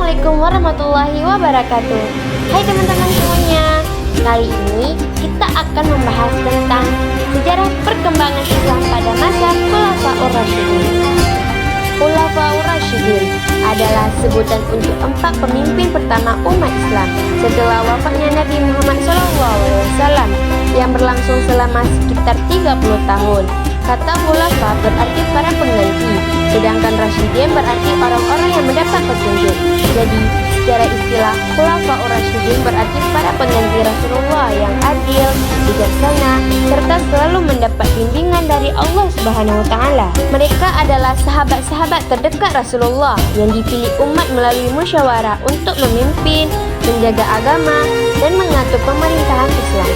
Assalamualaikum warahmatullahi wabarakatuh. Hai teman-teman semuanya. Kali ini kita akan membahas tentang sejarah perkembangan Islam pada masa Khulafaur Rasyidin. Khulafaur Rasyidin adalah sebutan untuk 4 pemimpin pertama umat Islam setelah wafatnya Nabi Muhammad SAW yang berlangsung selama sekitar 30 tahun. Kata khulafa berarti para pengganti, sedangkan Rasyidin berarti orang-orang yang mendapat petunjuk. Jadi, secara istilah, Khulafaur Rasyidin berarti para pengganti Rasulullah yang adil, bijaksana, serta selalu mendapat bimbingan dari Allah Subhanahu wa Ta'ala. Mereka adalah sahabat-sahabat terdekat Rasulullah yang dipilih umat melalui musyawarah untuk memimpin, menjaga agama, dan mengatur pemerintahan Islam.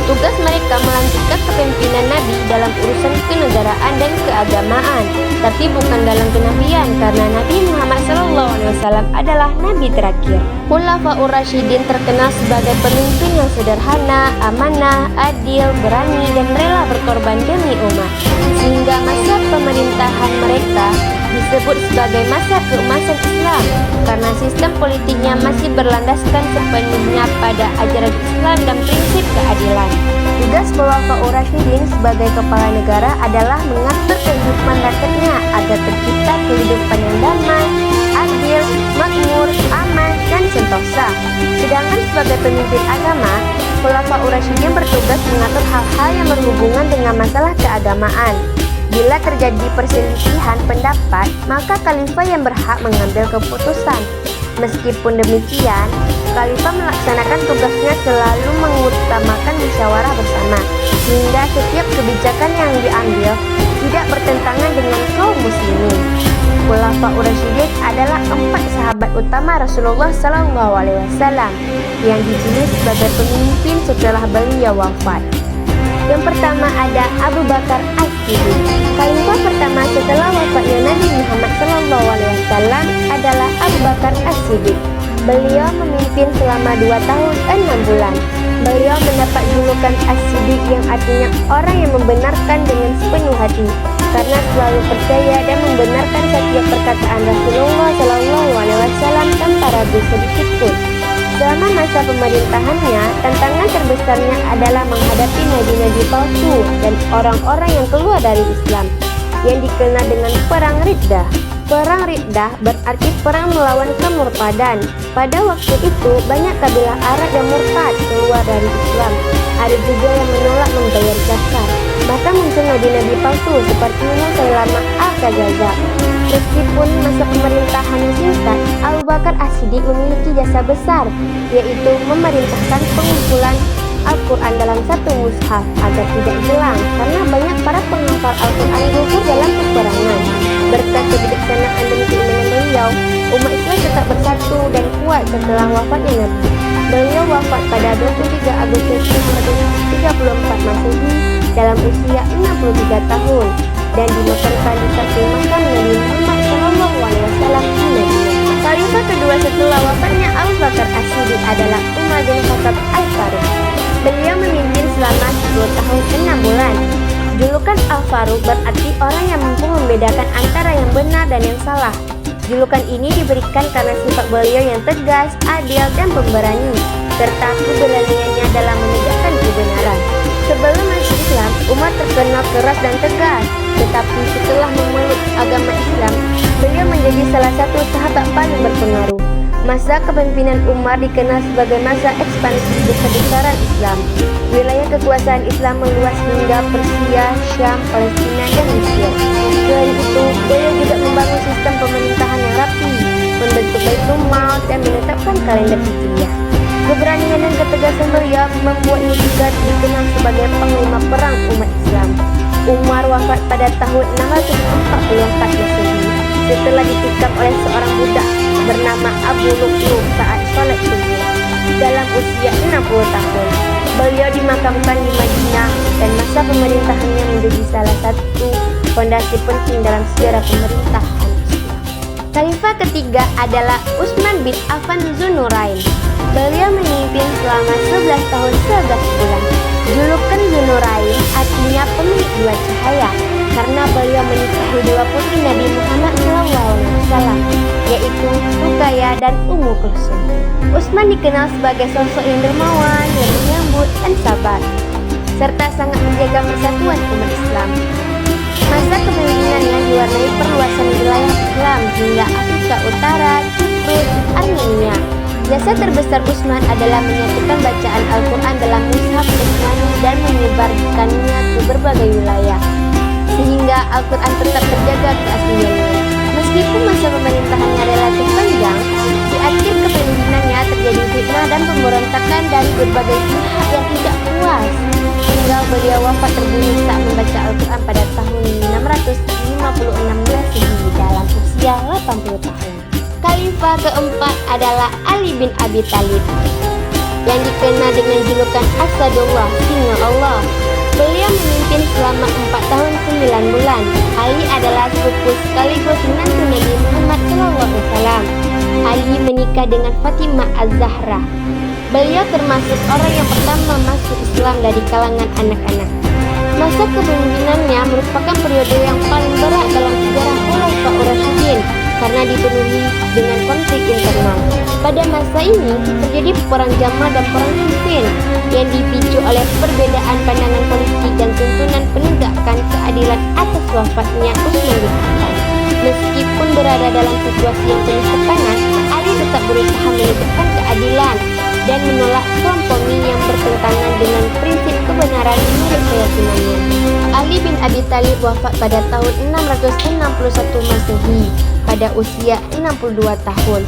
Tugas mereka melanjutkan kepemimpinan Nabi dalam urusan kenegaraan dan keagamaan, tapi bukan dalam kenabian karena Nabi Muhammad SAW adalah Nabi terakhir. Khulafaur Rasyidin terkenal sebagai pemimpin yang sederhana, amanah, adil, berani, dan rela berkorban demi umat. Sehingga masa pemerintahan mereka disebut sebagai masa keemasan Islam karena sistem politiknya masih berlandaskan sepenuhnya pada ajaran Islam dan prinsip keadilan. Tugas Khulafaur Rasyidin sebagai kepala negara adalah mengatur kehidupan rakyatnya agar tercipta kehidupan yang damai, adil, makmur, aman, dan sentosa. Sedangkan sebagai pemimpin agama, Khulafaur Rasyidin bertugas mengatur hal-hal yang berhubungan dengan masalah keagamaan. Bila terjadi perselisihan pendapat, maka khalifah yang berhak mengambil keputusan. Meskipun demikian, khalifah melaksanakan tugasnya selalu mengutamakan musyawarah bersama, sehingga setiap kebijakan yang diambil tidak bertentangan dengan kaum muslimin. Khulafaur Rasyidin adalah 4 sahabat utama Rasulullah SAW yang dipilih sebagai pemimpin setelah beliau wafat. Yang pertama ada Abu Bakar As-Siddiq. Khalifah pertama setelah wafatnya Nabi Muhammad SAW adalah Abu Bakar As-Siddiq. Beliau memimpin selama 2 tahun 6 bulan. Beliau mendapat julukan As-Siddiq yang artinya orang yang membenarkan dengan sepenuh hati, karena selalu percaya dan membenarkan setiap perkataan Rasulullah SAW tanpa ragu sedikit pun. Selama masa pemerintahannya, tantangan terbesarnya adalah menghadapi nabi-nabi palsu dan orang-orang yang keluar dari Islam, yang dikenal dengan Perang Riddah. Perang Riddah berarti perang melawan kemurtadan. Pada waktu itu, banyak kabilah Arab yang murtad keluar dari Islam. Ada juga yang menolak membayar zakat. Maka muncul nabi-nabi palsu seperti Musailamah Al-Kadzdzab. Meskipun masa pemerintahannya singkat, Abu Bakar As-Siddiq memiliki jasa besar, yaitu memerintahkan pengumpulan Al-Quran dalam satu mushaf agar tidak hilang, karena banyak para penghafal Al-Quran gugur dalam peperangan. Berkat kebijaksanaan dan keimanan beliau, umat Islam tetap bersatu dan kuat setelah wafatnya Nabi. Beliau wafat pada 23 Agustus 1934 Masehi dalam usia 63 tahun dan dimakamkan di samping makam Nabi Muhammad SAW di Madinah. Khalifah kedua setelah wafatnya Abu Bakar As-Siddiq adalah Umar bin Khattab Al-Faruq. Beliau memimpin selama 10 tahun 6 bulan. Julukan Al-Faruq berarti orang yang mampu membedakan antara yang benar dan yang salah. Julukan ini diberikan karena sifat beliau yang tegas, adil, dan pemberani, serta keberaniannya dalam menegakkan kebenaran. Sebelum masuk Islam, Umar terkenal keras dan tegas, tetapi setelah memeluk agama Islam, beliau menjadi salah satu sahabat paling berpengaruh. Masa kepemimpinan Umar dikenal sebagai masa ekspansi besar-besaran Islam. Wilayah kekuasaan Islam meluas hingga Persia, Syam, Palestina, dan Mesir. Selain itu, beliau juga membangun sistem pemerintahan yang rapi, membentuk Baitul Mal, dan menetapkan kalender Hijriah. Keberanian dan ketegasan beliau membuatnya juga dikenal sebagai panglima perang umat Islam. Umar wafat pada tahun 644 Masehi setelah ditikam oleh seorang budak bernama Abu Lu'lu' saat sholat subuh. Dalam usia 60 tahun, beliau dimakamkan di Madinah dan masa pemerintahannya menjadi salah satu fondasi penting dalam sejarah pemerintahan Islam. Khalifah ketiga adalah Utsman bin Affan Dzunurain. Beliau memimpin selama 11 tahun 11 bulan. Julukan Dzunurain artinya pemilik 2 cahaya, karena beliau menikahi dua putri Nabi Muhammad SAW, yaitu Ruqayyah dan Ummu Kulsum. Utsman dikenal sebagai sosok yang dermawan, yang menyambut dan sabar, serta sangat menjaga persatuan umat Islam. Masa kepemimpinannya diwarnai perluasan wilayah Islam hingga Afrika Utara, Kipru, Armenia. Jasa terbesar Utsman adalah menyatukan bacaan Al-Quran dalam mushaf Utsmani dan menyebarkannya ke berbagai wilayah, sehingga Al-Quran tetap terjaga keasliannya. Meskipun masa pemerintahannya relatif panjang, di akhir kepemimpinannya terjadi fitnah dan pemberontakan dari berbagai pihak yang tidak puas, hingga beliau wafat terbunuh saat membaca Al-Quran pada tahun 656 Masehi dalam usia 80 tahun. Khalifah keempat adalah Ali bin Abi Thalib, yang dikenal dengan julukan Asadullah, Singa Allah. Beliau memimpin selama 4 tahun 9 bulan. Ali adalah sepupu sekaligus menantu Nabi Muhammad SAW. Ali menikah dengan Fatimah Az-Zahra. Beliau termasuk orang yang pertama masuk Islam dari kalangan anak-anak. Masa kepemimpinannya merupakan periode yang paling berat dalam sejarah Khulafaur Rasyidin karena dipenuhi dengan konflik internal. Pada masa ini terjadi perang Jamal dan perang Siffin yang dipicu oleh perbedaan pandangan politik dan tuntunan penegakan keadilan atas wafatnya Utsman bin Affan. Meskipun berada dalam situasi yang penuh tekanan, Ali tetap berusaha menegakkan keadilan dan menolak kompromi yang bertentangan dengan prinsip kebenaran menurut keyakinannya. Ali bin Abi Thalib wafat pada tahun 661 Masehi pada usia 62 tahun.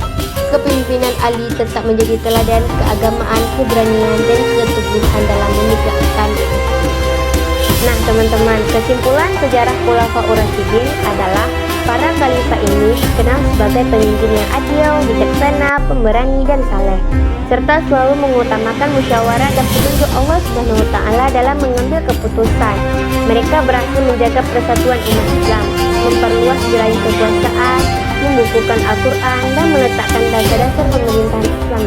Kepemimpinan Ali tetap menjadi teladan keagamaan, keberanian, dan keteguhan dalam menegakkan. Nah teman-teman, kesimpulan sejarah Khulafaur Rasyidin adalah para khalifah ini dikenal sebagai pemimpin yang adil, bijaksana, pemberani, dan saleh, serta selalu mengutamakan musyawarah dan petunjuk Allah Subhanahu wa Ta'ala dalam mengambil keputusan. Mereka berhasil menjaga persatuan umat Islam, memperluas wilayah kekuasaan, membukukan Al-Quran, dan meletakkan dasar-dasar pemerintahan Islam.